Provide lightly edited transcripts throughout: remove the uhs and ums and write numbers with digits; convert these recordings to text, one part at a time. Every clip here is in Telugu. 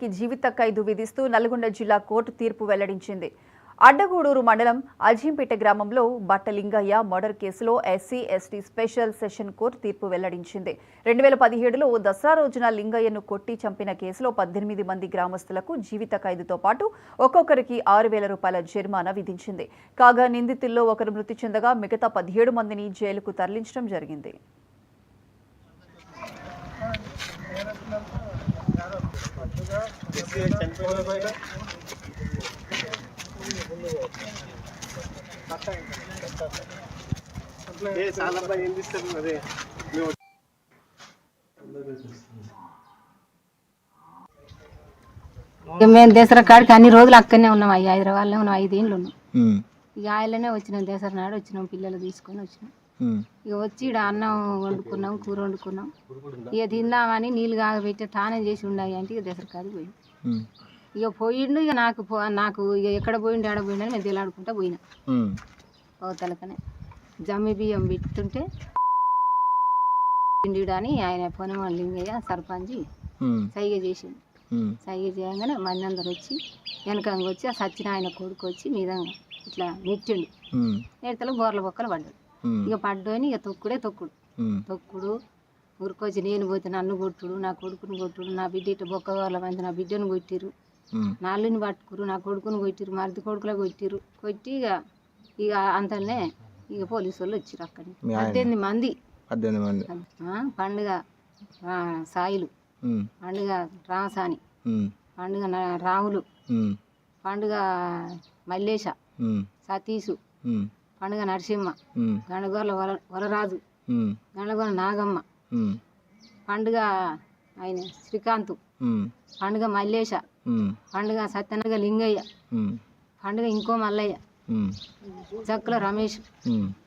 కి జీవిత ఖైదు విధిస్తూ నల్గొండ జిల్లా కోర్టు తీర్పు వెల్లడించింది. అడ్డగూడూరు మండలం అజీంపేట గ్రామంలో బట్టలింగయ్య మర్డర్ కేసులో SC ST special session court తీర్పు వెల్లడించింది. 2017లో దసరా రోజున లింగయ్యను కొట్టి చంపిన కేసులో 18 మంది గ్రామస్తులకు జీవిత ఖైదుతో పాటు ఒక్కొక్కరికి 6,000 రూపాయల జరిమానా విధించింది. కాగా నిందితుల్లో ఒకరు మృతి చెందగా మిగతా 17 మందిని జైలుకు తరలించడం జరిగింది. మేము దసరా కాడికి అన్ని రోజులు అక్కడనే ఉన్నాం. హైదరాబాద్లో ఉన్నాం. 5 ఏళ్ళు ఉన్నాం. ఇక ఆయననే వచ్చినాం. దసరా నాడు వచ్చినాం. పిల్లలు తీసుకొని వచ్చినాం. ఇక వచ్చి ఇక్కడ అన్నం వండుకున్నాం, కూర వండుకున్నాం. ఇక తిందామని నీళ్ళు కాగబెట్టి తానం చేసి ఉన్నాయి అంటే ఇక దసరా కాడికి పోయి ఇక పోయిండు. ఇక నాకు ఇక ఎక్కడ పోయిండు ఆడ పోయిండని మేము తెలాడుకుంటా పోయినా. అవతలకనే జమ్మి బియ్యం పెడుతుంటే అని ఆయన పొనం లింగయ్య సర్పంచ్ సైగ చేసిండు. సైగ చేయగానే మంది అందరు వచ్చి వెనకంగా వచ్చి ఆ సచ్చిన ఆయన కొడుకు వచ్చి మీదంగా ఇట్లా నెట్టిండు. నెడతలో బోర్ల బొక్కలు పడ్డాడు. ఇక పడ్డోని ఇక తొక్కుడు ఊరికొచ్చి నేను పోతే నన్ను కొట్టుడు, నా కొడుకుని కొట్టుడు, నా బిడ్డ ఇట్లా బొక్క వాళ్ళ మంది నా బిడ్డను కొట్టిరు, నా అల్లుని పట్టుకురు, నా కొడుకుని కొట్టిరు, మరిది కొడుకులో కొట్టిరు. కొట్టి ఇక అంతనే ఇక పోలీసు వాళ్ళు వచ్చిరు. అక్కడికి 18 మంది పండుగ సాయిలు, పండుగ రామసాని, పండుగ రాములు, పండుగ మల్లేశ, సతీషు, పండుగ నరసింహ, గండగోళ్ళ వరరాజు, గండగోళ్ళ నాగమ్మ, పండుగ ఆయన శ్రీకాంత్, పండుగ మల్లేశ, పండుగ సత్యనగ లింగయ్య, పండుగ ఇంకో మల్లయ్య, చక్కుల రమేష్.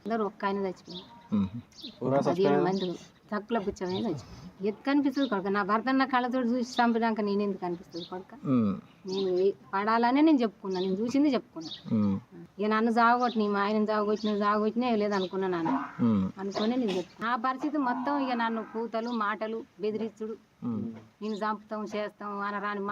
అందరూ ఒక్క ఆయన చచ్చిపోయింది. 17 మంది చక్కుల పుచ్చమే చచ్చిపోయింది. ఎత్తు కనిపిస్తుంది కొడుక. నా భర్త నా కళ్ళతో చూసి చంపినాక నేను ఎందుకు కనిపిస్తుంది కొడుక? నేను పడాలనే నేను చెప్పుకున్నా. నేను చూసింది చెప్పుకున్నా. ఇక నన్ను జాగొట్టి మా ఆయన జాగొట్టినా లేదనుకున్నా నాన్న అనుకుని నేను చెప్పుకున్నా. నా పరిస్థితి మొత్తం ఇక నన్ను కూతలు మాటలు బెదిరించుడు, నేను చంపుతాం చేస్తాం అనరాని మాట.